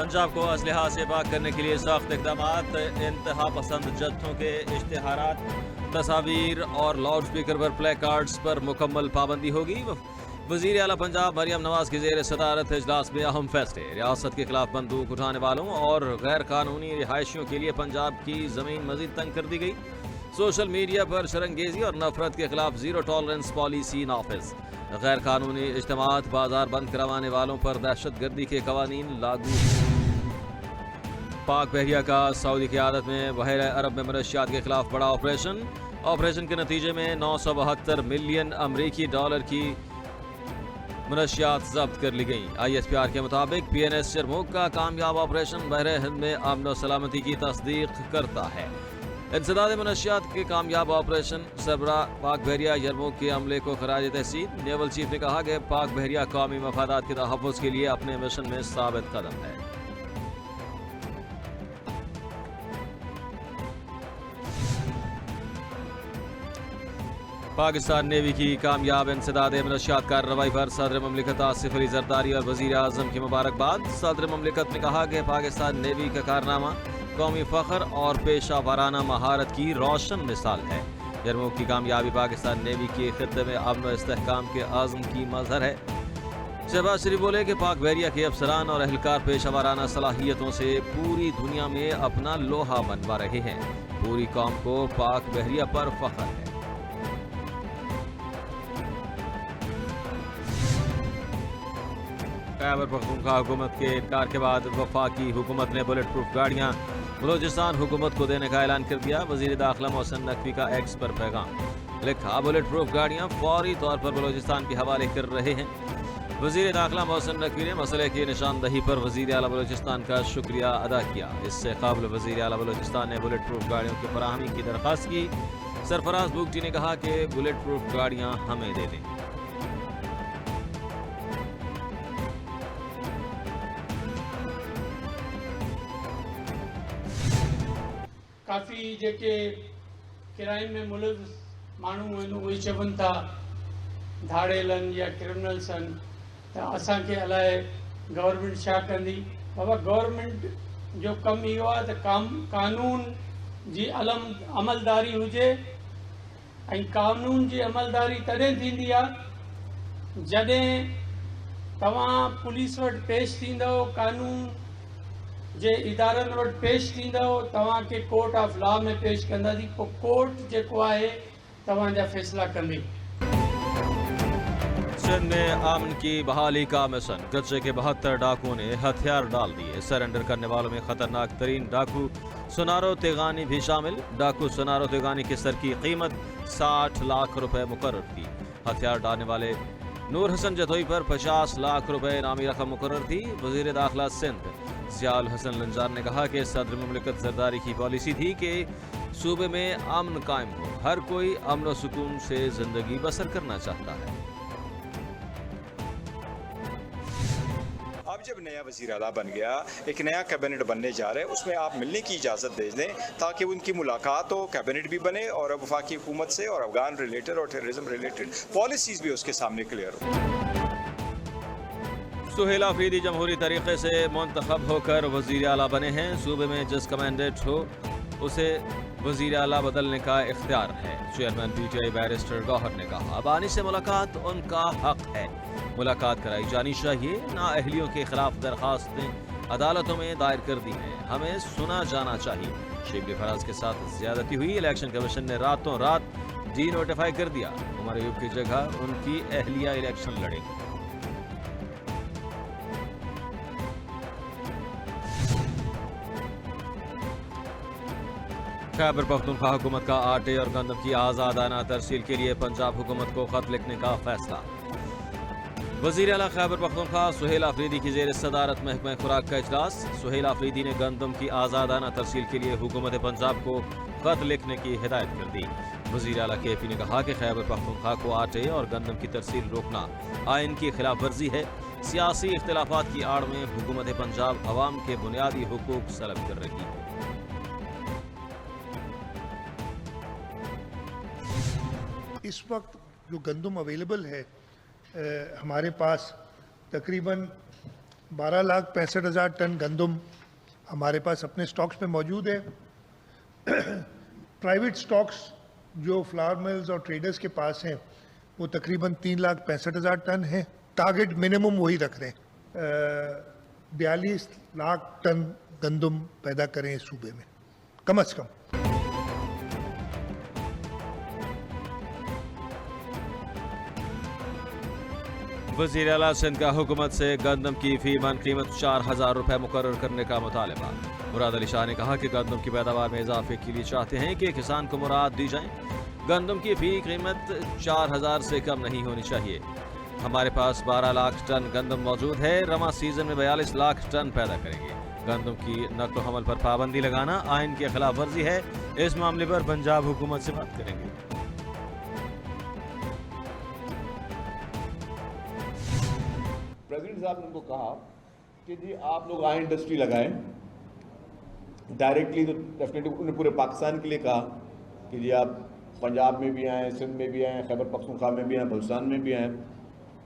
पंजाब को असलहा से पाक करने के लिए सख्त इक़दामात, इंतहा पसंद जत्थों के इश्तिहारात, तस्वीर और लाउड स्पीकर पर प्ले कार्ड्स पर मुकम्मल पाबंदी होगी। वज़ीर आला पंजाब मरियम नवाज की ज़ेर सदारत इजलास में अहम फैसले। रियासत के खिलाफ बंदूक उठाने वालों और गैर कानूनी रिहायशियों के लिए पंजाब की ज़मीन मज़ीद तंग कर दी गई। सोशल मीडिया पर शरंगेजी और नफरत के खिलाफ ज़ीरो टॉलरेंस पॉलिसी नाफिज। गैर कानूनी इज्तिमात, बाजार बंद करवाने वालों पर दहशत गर्दी के कवानीन लागू। पाक बहरिया का सऊदी क़यादत में बहर अरब में मनशियात के खिलाफ बड़ा ऑपरेशन के नतीजे में 972 मिलियन अमरीकी डॉलर की मनशियात जब्त कर ली गई। ISPR के मुताबिक PNS यरमूक का कामयाब ऑपरेशन बहर हिंद में अमन व सलामती की तस्दीक करता है। इंसदाद मनशियात के कामयाब ऑपरेशन सरबरा पाक बहरिया यरमूक के अमले को खराज तहसीन। नेवल चीफ ने कहा कि पाक बहरिया कौमी मफादात के तहफ़्फ़ुज़ के लिए अपने मिशन में साबित कदम है। पाकिस्तान नेवी की कामयाब इंसदाद मनशियात कार्रवाई पर सदर ममलिकत आसिफ अली जरदारी और वज़ीर आज़म की मुबारकबाद। सदर ममलिकत ने कहा कि पाकिस्तान नेवी का कारनामा कौमी फ़ख्र और पेशा वाराना महारत की रोशन मिसाल है। यरमूक की कामयाबी पाकिस्तान नेवी के खित्ते में अमन व इस्तेहकाम के आज़म की मज़हर है। शहबाज शरीफ बोले कि पाक बहरिया के अफसरान और अहलकार पेशा वाराना सलाहियतों से पूरी दुनिया में अपना लोहा मनवा रहे हैं। पूरी कौम को पाक बहरिया पर फ़ख्र है। खैबर पख्तूनख्वा हुकूमत के इनकार के बाद वफाकी हुकूमत ने बुलेट प्रूफ गाड़ियाँ बलोचिस्तान हुकूमत को देने का ऐलान कर दिया। वज़ीर दाखिला मोहसिन नकवी का एक्स पर पैगाम। लिखा, बुलेट प्रूफ गाड़ियाँ फौरी तौर पर बलोचिस्तान के हवाले कर रहे हैं। वज़ीर दाखिला मोहसिन नकवी ने मसले की निशानदही पर वज़ीर आला बलोचिस्तान का शुक्रिया अदा किया। इससे कबल वज़ीर आला बलोचिस्तान ने बुलेट प्रूफ गाड़ियों की फराहमी की दरख्वास्त की। सरफराज बुगटी ने कहा कि बुलेट प्रूफ गाड़ियाँ हमें दे दें। काफ़ी जेके क्राइम में मुलविस माण्हू आहिनि उहे चवनि था धाड़ेल आहिनि या क्रिमिनल्स आहिनि, त असांखे अलाए गवर्नमेंट छा कंदी। बाबा, गवर्नमेंट जो कमु इहो आहे त कानून जी अमलदारी हुजे, ऐं कानून जी अमलदारी तॾहिं थींदी आहे जॾहिं तव्हां पुलिस वटि पेश थींदव, कानून जे इदारनि वटि पेश थींदव, तव्हांखे कोर्ट ऑफ लॉ में पेश कंदासीं, पोइ कोर्ट जेको आहे तव्हांजा फ़ैसिला कंदी। सिंध में अमन की बहाली का मिशन। कच्चे के 72 डाकुओं ने हथियार डाल दिए। सरेंडर करने वालों में खतरनाक तरीन डाकू सुनारो तेगानी भी शामिल। डाकू सुनारो तेगानी के सर की कीमत 60 लाख रुपए मुकर्रर थी। हथियार डालने वाले नूर हसन जतोई पर 50 लाख रुपए इनामी रकम मुकर्रर थी। वज़ीर दाखिला सिंध ज़ियाउल हसन लंजार ने कहा कि सदर ममलिकत जरदारी की पॉलिसी थी कि सूबे में अमन कायम हो। हर कोई अमन व सुकून से जिंदगी बसर करना चाहता है। अब जब नया वज़ीर आला बन गया, एक नया कैबिनेट बनने जा रहा है, उसमें आप मिलने की इजाज़त दे दें ताकि उनकी मुलाकात हो, कैबिनेट भी बने और वफाकी हुकूमत से और अफगान रिलेटेड और टेररिज्म रिलेटेड पॉलिसीज़ भी उसके सामने क्लियर हो। सुहेल आफरीदी जमहूरी तरीके से मुंतखब होकर वज़ीर आला बने हैं। सूबे में जिस कमांडेंट हो उसे वज़ीर आला बदलने का इख्तियार है। चेयरमैन PTI बैरिस्टर गौहर ने कहा, अबानी से मुलाकात उनका हक है, मुलाकात कराई जानी चाहिए। नाअहलियों के खिलाफ दरखास्तें अदालतों में दायर कर दी हैं, हमें सुना जाना चाहिए। शिबली फराज के साथ ज्यादती हुई। इलेक्शन कमीशन ने रातों रात डी नोटिफाई कर दिया। उमर अयूब की जगह उनकी अहलिया इलेक्शन लड़ेंगी। खैबर पख्तूनख्वा हुकूमत का आटे और गंदम की आज़ादाना तरसील के लिए पंजाब हुकूमत को खत लिखने का फैसला। वज़ीर आला खैबर पख्तूनख्वा सुहेल आफरीदी की ज़ेर सदारत महकमा खुराक का इजलास। सुहेल आफरीदी ने गंदम की आज़ादाना तरसील के लिए हुकूमत पंजाब को खत लिखने की हिदायत कर दी। वज़ीर आला KP ने कहा कि खैबर पख्तूनख्वा को आटे और गंदम की तरसील रोकना आइन की खिलाफ वर्जी है। सियासी इख्तिलाफात की आड़ में हुकूमत पंजाब अवाम के बुनियादी हुकूक सलब कर रही है। इस वक्त जो गंदम अवेलेबल है हमारे पास तकरीबन 12,65,000 टन गंदम हमारे पास अपने स्टॉक्स में मौजूद है। प्राइवेट स्टॉक्स जो फ्लावर मिल्स और ट्रेडर्स के पास हैं वो तकरीबन 3,65,000 टन है। टारगेट मिनिमम वही रख रहे हैं, 42 लाख टन गंदम पैदा करें इस सूबे में कम अज कम। वज़ीर आला सिंध का हुकूमत से गंदम की फी मन कीमत 4,000 रुपये मुकर्रर करने का मुतालबा। मुराद अली शाह ने कहा कि गंदम की पैदावार में इजाफे के लिए चाहते हैं कि किसान को मुराद दी जाए। गंदम की फी कीमत 4,000 से कम नहीं होनी चाहिए। हमारे पास 12 लाख टन गंदम मौजूद है। रवा सीजन में 42 लाख टन पैदा करेंगे। गंदम की नकल हमल पर पाबंदी लगाना आइन की खिलाफ वर्जी है। इस मामले पर पंजाब हुकूमत से बात करेंगे। प्रेसिडेंट साहब ने उनको कहा कि जी आप लोग आए इंडस्ट्री लगाएं डायरेक्टली, तो डेफिनेटली उन्होंने पूरे पाकिस्तान के लिए कहा कि जी आप पंजाब में भी आएँ, सिंध में भी आएँ, खैबर पख्तूनख्वा में भी आएँ, बलूचिस्तान में भी आएँ।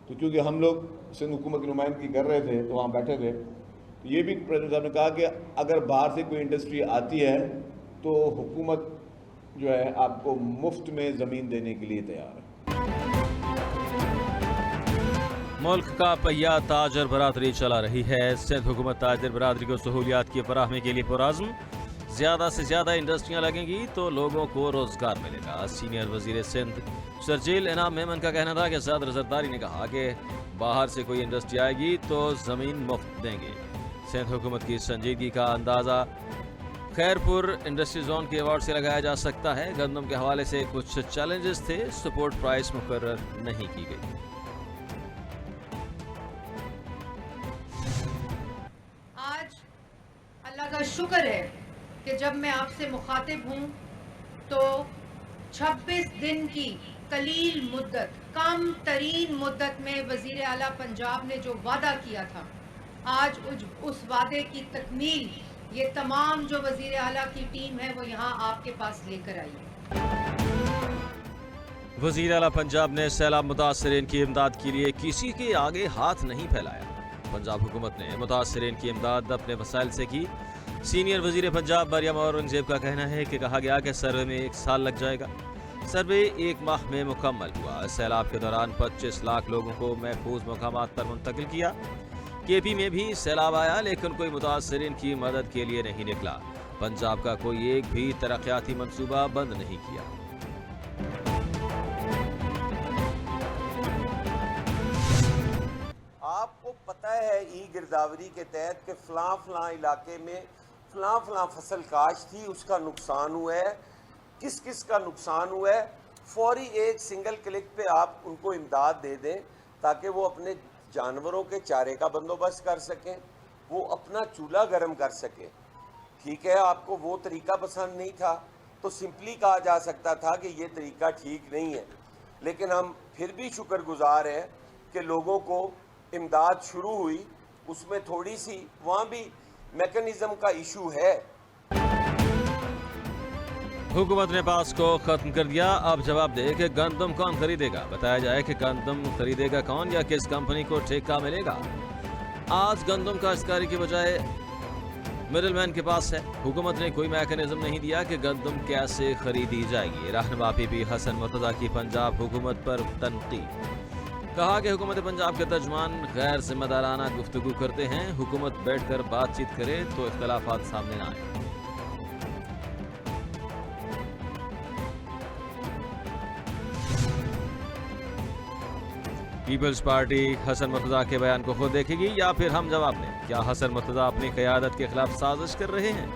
तो क्योंकि हम लोग सिंध हुकूमत की नुमाइंदगी कर रहे थे तो वहाँ बैठे थे, तो ये भी प्रेसिडेंट साहब ने कहा कि अगर बाहर से कोई इंडस्ट्री आती है तो हुकूमत जो है आपको मुफ्त में ज़मीन देने के लिए तैयार है। मुल्क का पहिया ताजर बरादरी चला रही है। सिंध हुकूमत ताजर बरादरी को सहूलियात की फराहमी के लिए पुरअज़्म। ज़्यादा से ज़्यादा इंडस्ट्रियाँ लगेंगी तो लोगों को रोज़गार मिलेगा। सीनियर वज़ीर सिंध शर्जील इनाम मेमन का कहना था कि सदर जरदारी ने कहा कि बाहर से कोई इंडस्ट्री आएगी तो ज़मीन मुफ्त देंगे। सिंध हुकूमत की संजीदगी का अंदाज़ा खैरपुर इंडस्ट्री जोन के अवार्ड से लगाया जा सकता है। गंदम के हवाले से कुछ चैलेंजेस थे, सपोर्ट प्राइस मुकर्रर नहीं की गई। अल्लाह का शुक्र है कि जब मैं आपसे मुखातिब हूँ तो 26 दिन की कलील मुद्दत, कम तरीन मुद्दत में वज़ीर आला पंजाब ने जो वादा किया था, आज उस वादे की तकमील ये तमाम जो वज़ीर आला की टीम है वो यहाँ आपके पास लेकर आई है। वज़ीर आला पंजाब ने सैलाब मुतासरीन की इमदाद के लिए किसी के आगे हाथ नहीं फैलाया। पंजाब हुकूमत ने मुतासरीन की इमदाद अपने वसाइल से की। सीनियर वज़ीर पंजाब मरियम औरंगज़ेब का कहना है कि कहा गया कि सर्वे में 1 साल लग जाएगा। सर्वे 1 माह में मुकम्मल हुआ। सैलाब के दौरान 25 लाख लोगों को महफूज मकामात पर मुंतकिल किया। केपी में भी सैलाब आया लेकिन कोई मुतासरीन की मदद के लिए नहीं निकला। पंजाब का कोई एक भी तरक्याती मंसूबा बंद नहीं किया। आपको पता है ई गिरदावरी के तहत कि फलां इलाके में फलां फसल काश थी, उसका नुकसान हुआ है, किस किस का नुकसान हुआ है, फौरी एक सिंगल क्लिक पे आप उनको इमदाद दे दें ताकि वो अपने जानवरों के चारे का बंदोबस्त कर सकें, वो अपना चूल्हा गर्म कर सकें। ठीक है, आपको वो तरीका पसंद नहीं था तो सिंपली कहा जा सकता था कि ये तरीका ठीक नहीं है, लेकिन हम फिर भी शुक्रगुजार हैं कि लोगों को इमदाद शुरू हुई। उसमें थोड़ी सी वहाँ भी मैकेनिज्म का इशू है। हुकूमत ने पास को खत्म कर दिया। अब जवाब दे कि गंदम कौन खरीदेगा। बताया जाए कि गंदम खरीदेगा कौन या किस कंपनी को ठेका मिलेगा। आज गंदम काश्तकारी की बजाय मिडलमैन के पास है। हुकूमत ने कोई मैकेनिज्म नहीं दिया कि गंदम कैसे खरीदी जाएगी। रहनुमा पीपी हसन मुर्तज़ा की पंजाब हुकूमत पर तनकीद। कहा कि हुकूमत पंजाब के तर्जुमान गैर जिम्मेदाराना गुफ्तगू करते हैं। हुकूमत बैठकर बातचीत करे तो इख्तलाफात सामने न आए। पीपल्स पार्टी हसन मुर्तज़ा के बयान को खुद देखेगी या फिर हम जवाब दें। क्या हसन मुर्तज़ा अपनी क़यादत के खिलाफ साजिश कर रहे हैं?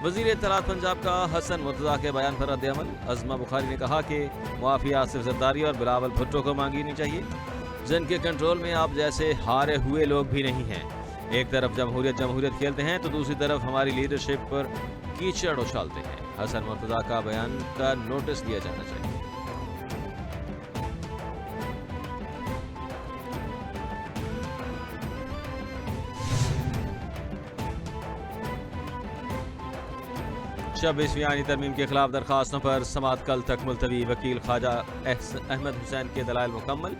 वज़ीर इत्तलात पंजाब का हसन मुर्तज़ा के बयान पर रद्द-ए-अमल। अज़मा बुखारी ने कहा कि मुआफ़ी आसिफ ज़रदारी और बिलावल भुट्टो को मांगनी चाहिए, जिनके कंट्रोल में आप जैसे हारे हुए लोग भी नहीं हैं। एक तरफ जमहूरियत खेलते हैं तो दूसरी तरफ हमारी लीडरशिप पर कीचड़ उछालते हैं। हसन मुर्तज़ा का बयान का नोटिस दिया जाना चाहिए। छब्बीसवीं आईनी तरमीम के खिलाफ दरखास्तों पर समाअत कल तक मुलतवी। वकील ख्वाजा अहमद हुसैन के दलाइल मुकम्मल।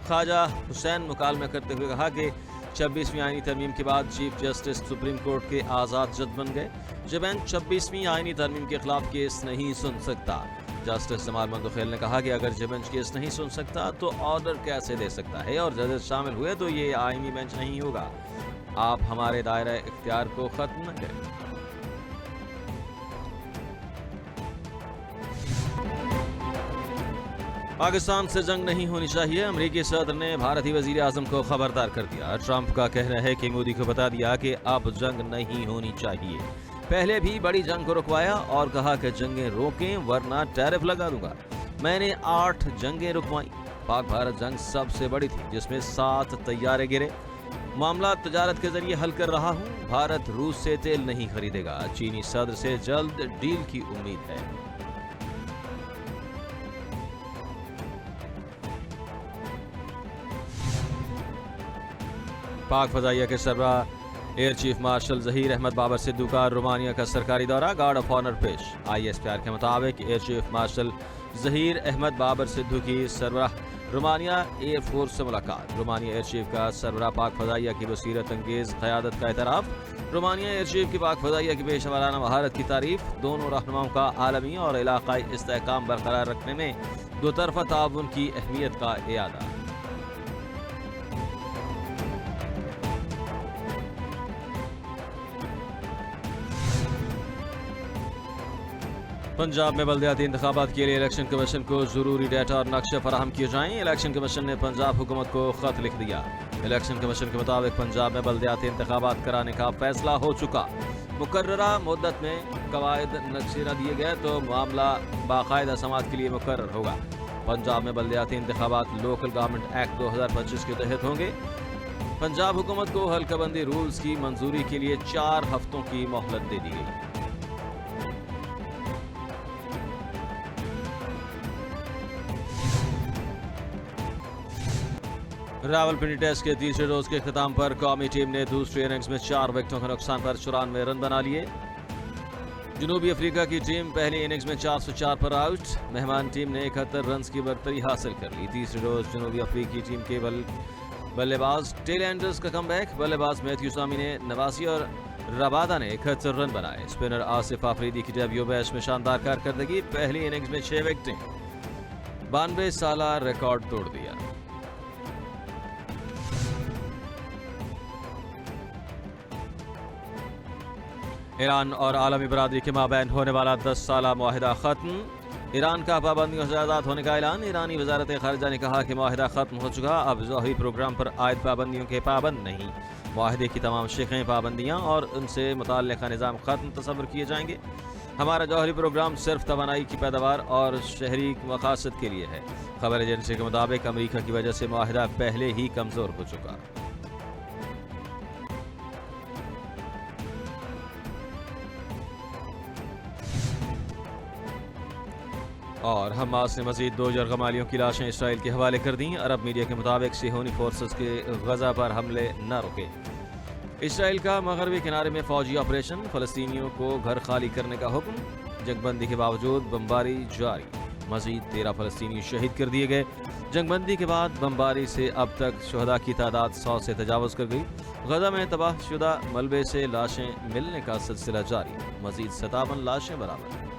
ख्वाजा हुसैन मुकालमा करते हुए कहा कि 26वीं आईनी तरमीम के बाद चीफ जस्टिस सुप्रीम कोर्ट के आज़ाद जज बन गए। ये बेंच 26वीं आईनी तरमीम के खिलाफ केस नहीं सुन सकता। जस्टिस जमाल मंदोखेल ने कहा कि अगर ये बेंच केस नहीं सुन सकता तो ऑर्डर कैसे दे सकता है, और जजेस शामिल हुए तो ये आईनी बेंच नहीं होगा। आप हमारे दायरा इख्तियार को खत्म न करें। पाकिस्तान से जंग नहीं होनी चाहिए, अमरीकी सदर ने भारतीय वजीर आजम को खबरदार कर दिया। ट्रंप का कहना है कि मोदी को बता दिया कि अब जंग नहीं होनी चाहिए। पहले भी बड़ी जंग को रुकवाया और कहा कि जंगें रोकें वरना टैरिफ लगा दूंगा। मैंने 8 जंगें रुकवाई। पाक भारत जंग सबसे बड़ी थी जिसमें 7 तैयारे गिरे। मामला तजारत के जरिए हल कर रहा हूँ। भारत रूस से तेल नहीं खरीदेगा। चीनी सदर से जल्द डील की उम्मीद है। पाक फजाइया के सरबराह air chief marshal Zaheer Ahmed Babar Sidhu का रोमानिया का सरकारी दौरा, गार्ड ऑफ ऑनर पेश। ISPR के मुताबिक air chief marshal Zaheer Ahmed Babar Sidhu की सरबराह रोमानिया एयर फोर्स से मुलाकात। रोमानिया एयर चीफ का सरबराह पाक फजाइया की बसीरत अंगेज क़यादत का एतराफ़। रोमानिया एयर चीफ की पाक फजाइया की पेशा वराना महारत की तारीफ। दोनों रहनुमाओं का आलमी और इलाकाई इस्तेहकाम बरकरार रखने में दो तरफ़ा ताउन की अहमियत का इयादा। पंजाब में बल्दियाती इंतखाबात के लिए इलेक्शन कमीशन को जरूरी डेटा और नक्शे फराहम किए जाएं। इलेक्शन कमीशन ने पंजाब हुकूमत को खत लिख दिया। इलेक्शन कमीशन के मुताबिक पंजाब में बल्दियाती इंतखाबात कराने का फैसला हो चुका। मुकर्ररा मुद्दत में कवायद नक्शे न दिए गए तो मामला बाकायदा समाअत के लिए मुकर्रर होगा। पंजाब में बल्दियाती इंतखाबात लोकल गवर्नमेंट एक्ट 2025 के तहत होंगे। पंजाब हुकूमत को हल्काबंदी रूल्स की मंजूरी के लिए 4 हफ्तों की मोहलत दे दी गई। रावलपिंडी टेस्ट के तीसरे रोज के अख्ताम पर कौमी टीम ने दूसरी इनिंग्स में 4 विकेटों के नुकसान पर 94 रन बना लिए। जनूबी अफ्रीका की टीम पहली इनिंग्स में 404 पर आउट। मेहमान टीम ने 71 रन की बरतरी हासिल कर ली। तीसरे रोज जनूबी अफ्रीकी टीम के बल्लेबाज टेल एंडर्स का कमबैक। बल्लेबाज मैथ्यू सामी ने 89 और रबादा ने 71 रन बनाए। स्पिनर आसिफ आफरीदी की डेब्यू मैच में शानदार कारकर्दगी। पहली इनिंग्स में 6 विकेटें, 92 साला रिकॉर्ड तोड़ दिया। ईरान और आलमी बरादरी के माबैन होने वाला 10 साला मुआहिदा खत्म। ईरान का पाबंदियों से आज़ाद होने का ऐलान। ईरानी वजारत खारजा ने कहा कि मुआहिदा खत्म हो चुका, अब जौहरी प्रोग्राम पर आयद पाबंदियों के पाबंद नहीं। मुआहिदे की तमाम शिकें, पाबंदियाँ और उनसे मुताल्लिक़ा निज़ाम खत्म तस्वर किए जाएंगे। हमारा जौहरी प्रोग्राम सिर्फ तवानाई की पैदावार और शहरी मकासद के लिए है। खबर एजेंसी के मुताबिक अमरीका की वजह से मुआहिदा पहले ही कमज़ोर हो चुका। और हमास ने मजीद 2 यरगमालियों की लाशें इसराइल के हवाले कर दी। अरब मीडिया के मुताबिक सिहोनी फोर्सेस के गजा पर हमले न रुके। इसराइल का मगरबी किनारे में फौजी ऑपरेशन, फलस्तीनियों को घर खाली करने का हुक्म। जंगबंदी के बावजूद बमबारी जारी, मजीद 13 फलस्तीनी शहीद कर दिए गए। जंगबंदी के बाद बमबारी से अब तक शुहदा की तादाद 100 से तजावज़ कर गई। गजा में तबाहशुदा मलबे से लाशें मिलने का सिलसिला जारी, मजीद 57 लाशें बरामद।